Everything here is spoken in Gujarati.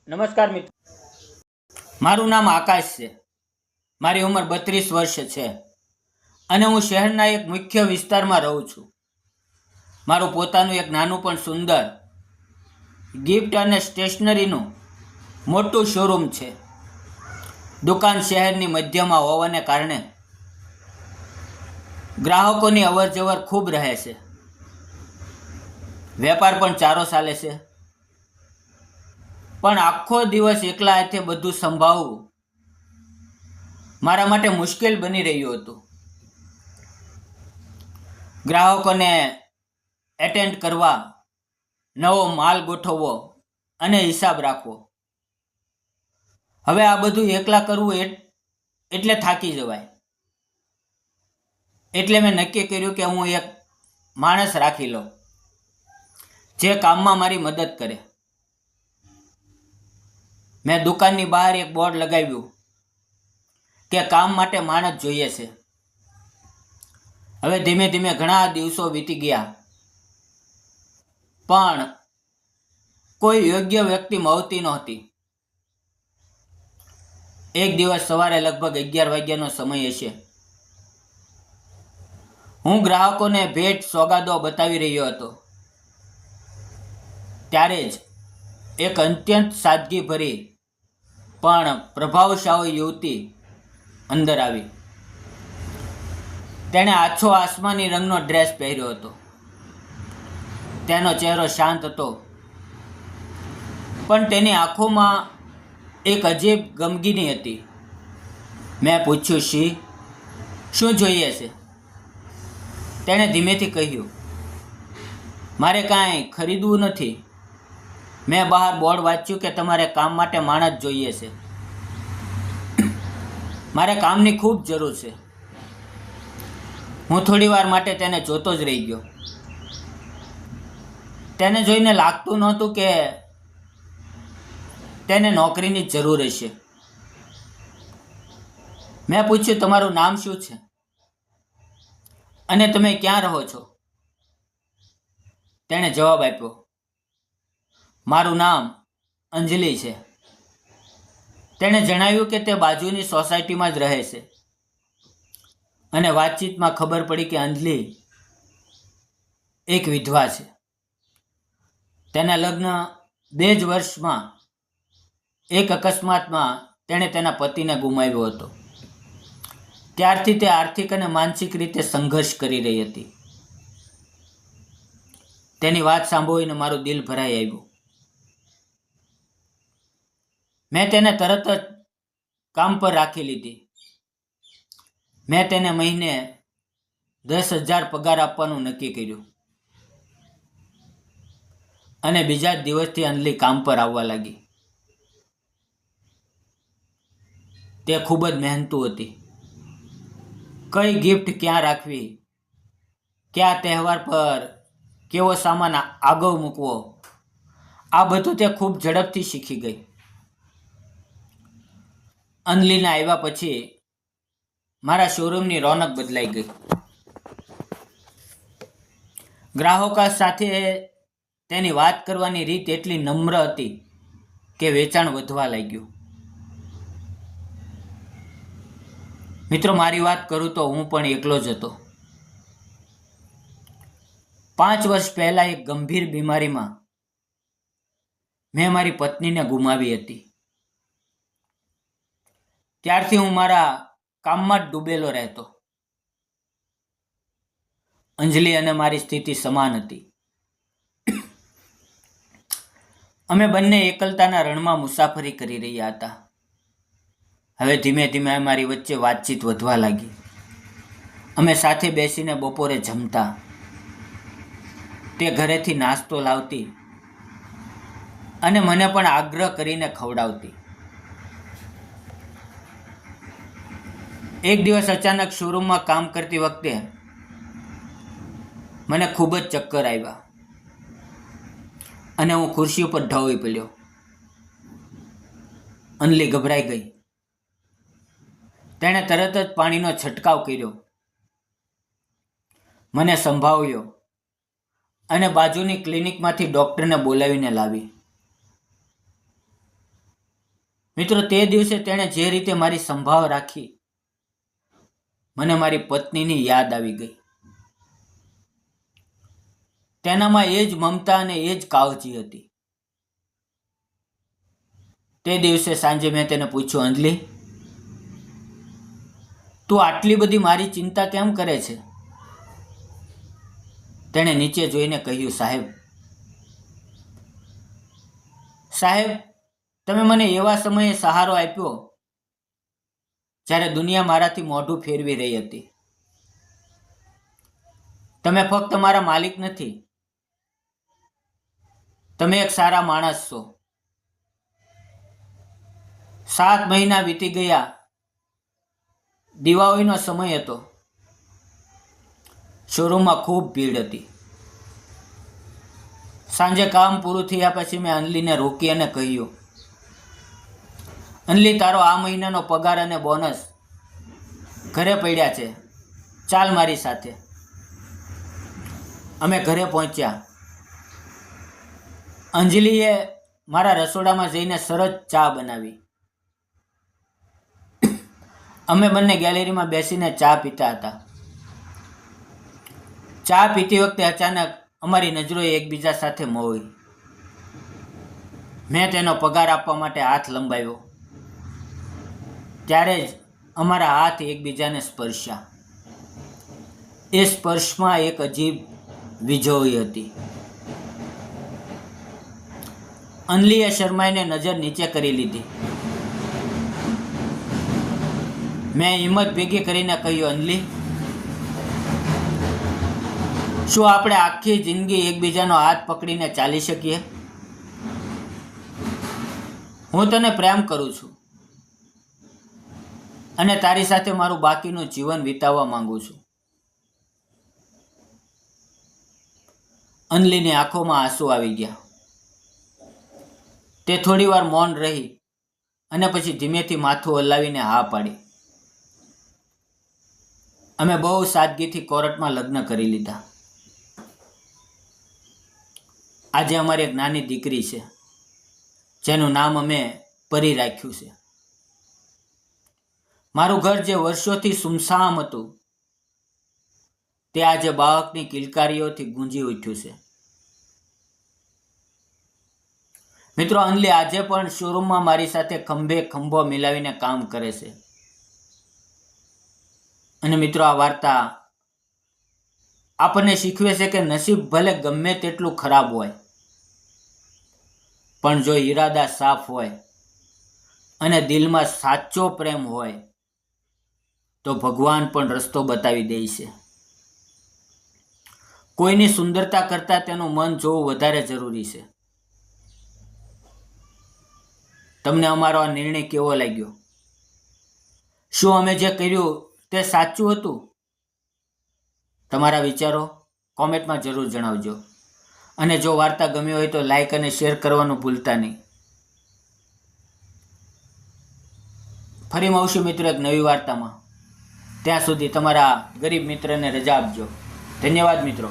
નમસ્કાર મિત્રો, મારું નામ આકાશ છે. મારી ઉંમર 32 વર્ષ છે અને હું શહેરના એક મુખ્ય વિસ્તારમાં રહું છું. મારું પોતાનું એક નાનું પણ સુંદર ગિફ્ટ અને સ્ટેશનરીનું મોટું શોરૂમ છે. દુકાન શહેરની મધ્યમાં હોવાને કારણે ગ્રાહકોની અવરજવર ખૂબ રહે છે. વેપાર પણ સારો ચાલે છે, પણ આખો દિવસ એકલા હાથે બધું સંભાળવું મારા માટે મુશ્કેલ બની રહ્યું હતું. ગ્રાહકોને એટેન્ડ કરવા, નવો માલ ગોઠવવો અને હિસાબ રાખવો. હવે આ બધું એકલા કરવું એટલે થાકી જવાય. એટલે મેં નક્કી કર્યું કે હું એક માણસ રાખી લઉં જે કામમાં મારી મદદ કરે. મેં દુકાનની બહાર એક બોર્ડ લગાવ્યું કે કામ માટે માણસ જોઈએ છે. હવે ધીમે ધીમે ઘણા દિવસો વીતી ગયા, પણ કોઈ યોગ્ય વ્યક્તિ મળતી નહોતી. એક દિવસ સવારે લગભગ 11 વાગ્યાનો સમય હશે. હું ગ્રાહકોને ભેટ સોગાદો બતાવી રહ્યો હતો. ત્યારે જ એક અત્યંત સાદગીભરી પણ પ્રભાવશાળી યુવતી અંદર આવી. તેણે આછો આસમાની રંગનો ડ્રેસ પહેર્યો હતો. તેનો ચહેરો શાંત હતો, પણ તેની આંખોમાં એક અજીબ ગમગીની હતી. મેં પૂછ્યું, શું જોઈએ છે? તેણે ધીમેથી કહ્યું, મારે કાંઈ ખરીદવું નથી. મેં બહાર બોર્ડ વાંચ્યું કે તમારે કામ માટે માણસ જોઈએ છે. મારે કામની ખૂબ જરૂર છે. હું થોડી વાર માટે તેને જોતો જ રહી ગયો. તેને જોઈને લાગતું નહોતું કે તેને નોકરીની જરૂર હશે. મેં પૂછ્યું, તમારું નામ શું છે અને તમે ક્યાં રહો છો? તેણે જવાબ આપ્યો, મારું નામ અંજલિ છે. તેણે જણાવ્યું કે તે બાજુની સોસાયટીમાં જ રહે છે અને વાતચીતમાં ખબર પડી કે અંજલિ એક વિધવા છે. તેના લગ્ન 2 જ વર્ષમાં એક અકસ્માતમાં તેણે તેના પતિને ગુમાવ્યો હતો. ત્યારથી તે આર્થિક અને માનસિક રીતે સંઘર્ષ કરી રહી હતી. તેની વાત સાંભળીને મારું દિલ ભરાઈ આવ્યું. મેં તેને તરત જ કામ પર રાખી લીધી. મેં તેને મહિને 10,000 પગાર આપવાનું નક્કી કર્યું અને બીજા જ દિવસથી અંજલિ કામ પર આવવા લાગી. તે ખૂબ જ મહેનતુ હતી. કઈ ગિફ્ટ ક્યાં રાખવી, કયા તહેવાર પર કેવો સામાન આગળ મૂકવો, આ બધું તે ખૂબ ઝડપથી શીખી ગઈ. અંજલિના આવ્યા પછી મારા શોરૂમની રોનક બદલાઈ ગઈ. ગ્રાહકો સાથે તેની વાત કરવાની રીત એટલી નમ્ર હતી કે વેચાણ વધવા લાગ્યું. મિત્રો, મારી વાત કરું તો હું પણ એકલો જ હતો. 5 વર્ષ પહેલા એક ગંભીર બીમારીમાં મેં મારી પત્નીને ગુમાવી હતી. ત્યારથી હું મારા કામમાં જ ડૂબેલો રહેતો. અંજલિ અને મારી સ્થિતિ સમાન હતી. અમે બંને એકલતાના રણમાં મુસાફરી કરી રહ્યા હતા. હવે ધીમે ધીમે અમારી વચ્ચે વાતચીત વધવા લાગી. અમે સાથે બેસીને બપોરે જમતા. તે ઘરેથી નાસ્તો લાવતી અને મને પણ આગ્રહ કરીને ખવડાવતી. એક દિવસ અચાનક શોરૂમમાં કામ કરતી વખતે મને ખૂબ જ ચક્કર આવ્યા અને હું ખુરશી ઉપર ઢળી પડ્યો. અંજલિ ગભરાઈ ગઈ. તેણે તરત જ પાણીનો છંટકાવ કર્યો, મને સંભાળ્યો અને બાજુની ક્લિનિકમાંથી ડૉક્ટરને બોલાવીને લાવી. મિત્રો, તે દિવસે તેણે જે રીતે મારી સંભાળ રાખી, મને મારી પત્નીની યાદ આવી ગઈ. તેનામાં એ જ મમતા અને એ જ કાળજી હતી. તે દિવસે સાંજે મેં તેને પૂછ્યું, અંજલિ, તું આટલી બધી મારી ચિંતા કેમ કરે છે? તેણે નીચે જોઈને કહ્યું, સાહેબ, તમે મને એવા સમયે સહારો આપ્યો જ્યારે દુનિયા મારાથી મોઢું ફેરવી રહી હતી. તમે ફક્ત મારા માલિક નથી, તમે એક સારા માણસ છો. 7 મહિના વીતી ગયા. દિવાળીનો સમય હતો. શોરૂમમાં ખૂબ ભીડ હતી. સાંજે કામ પૂરું થયા પછી મેં અંજલિને રોકી અને કહ્યું, અંજલિ, તારો આ મહિનાનો પગાર અને બોનસ ઘરે પડ્યા છે, ચાલ મારી સાથે. અમે ઘરે પહોંચ્યા. અંજલિએ મારા રસોડામાં જઈને સરસ ચા બનાવી. અમે બંને ગેલેરીમાં બેસીને ચા પીતા હતા. ચા પીતી વખતે અચાનક અમારી નજરોએ એકબીજા સાથે મોઈ. મેં તેનો પગાર આપવા માટે હાથ લંબાવ્યો. ત્યારે જ અમારા હાથ એકબીજાને સ્પર્શ્યા. એ સ્પર્શમાં એક અજીબ વીજળી હતી. અંજલિએ શરમાઈને નજર નીચે કરી લીધી. મેં હિંમત ભેગી કરીને કહ્યું, અંજલિ, શું આપણે આખી જિંદગી એકબીજાનો હાથ પકડીને ચાલી શકીએ? હું તને પ્રેમ કરું છું અને તારી સાથે મારું બાકીનું જીવન વિતાવવા માંગુ છું. અંજલિની આંખોમાં આંસુ આવી ગયા. તે થોડી વાર મૌન રહી અને પછી ધીમેથી માથું હલાવીને હા પાડી. અમે બહુ સાદગીથી કોર્ટમાં લગ્ન કરી લીધા. આજે અમારી એક નાની દીકરી છે, જેનું નામ અમે પરી રાખ્યું છે. મારું ઘર જે વર્ષોથી સુમસામ હતું, તે આજે બાળકની કિલકારીઓથી ગુંજી ઉઠ્યું છે. મિત્રો, અંજલિ આજે પણ શોરૂમમાં મારી સાથે ખંભે ખંભો મિલાવીને કામ કરે છે. અને મિત્રો, આ વાર્તા આપણને શીખવે છે કે નસીબ ભલે ગમે તેટલું ખરાબ હોય, પણ જો ઈરાદા સાફ હોય અને દિલમાં સાચો પ્રેમ હોય તો ભગવાન પણ રસ્તો બતાવી દે છે. કોઈની સુંદરતા કરતાં તેનું મન જોવું વધારે જરૂરી છે. તમને અમારો આ નિર્ણય કેવો લાગ્યો? શું અમે જે કર્યું તે સાચું હતું? તમારા વિચારો કોમેન્ટમાં જરૂર જણાવજો. અને જો વાર્તા ગમી હોય તો લાઈક અને શેર કરવાનું ભૂલતા નહીં. ફરી મળશું મિત્રો એક નવી વાર્તામાં. ત્યાં સુધી તમારા ગરીબ મિત્રને રજા આપજો. ધન્યવાદ મિત્રો.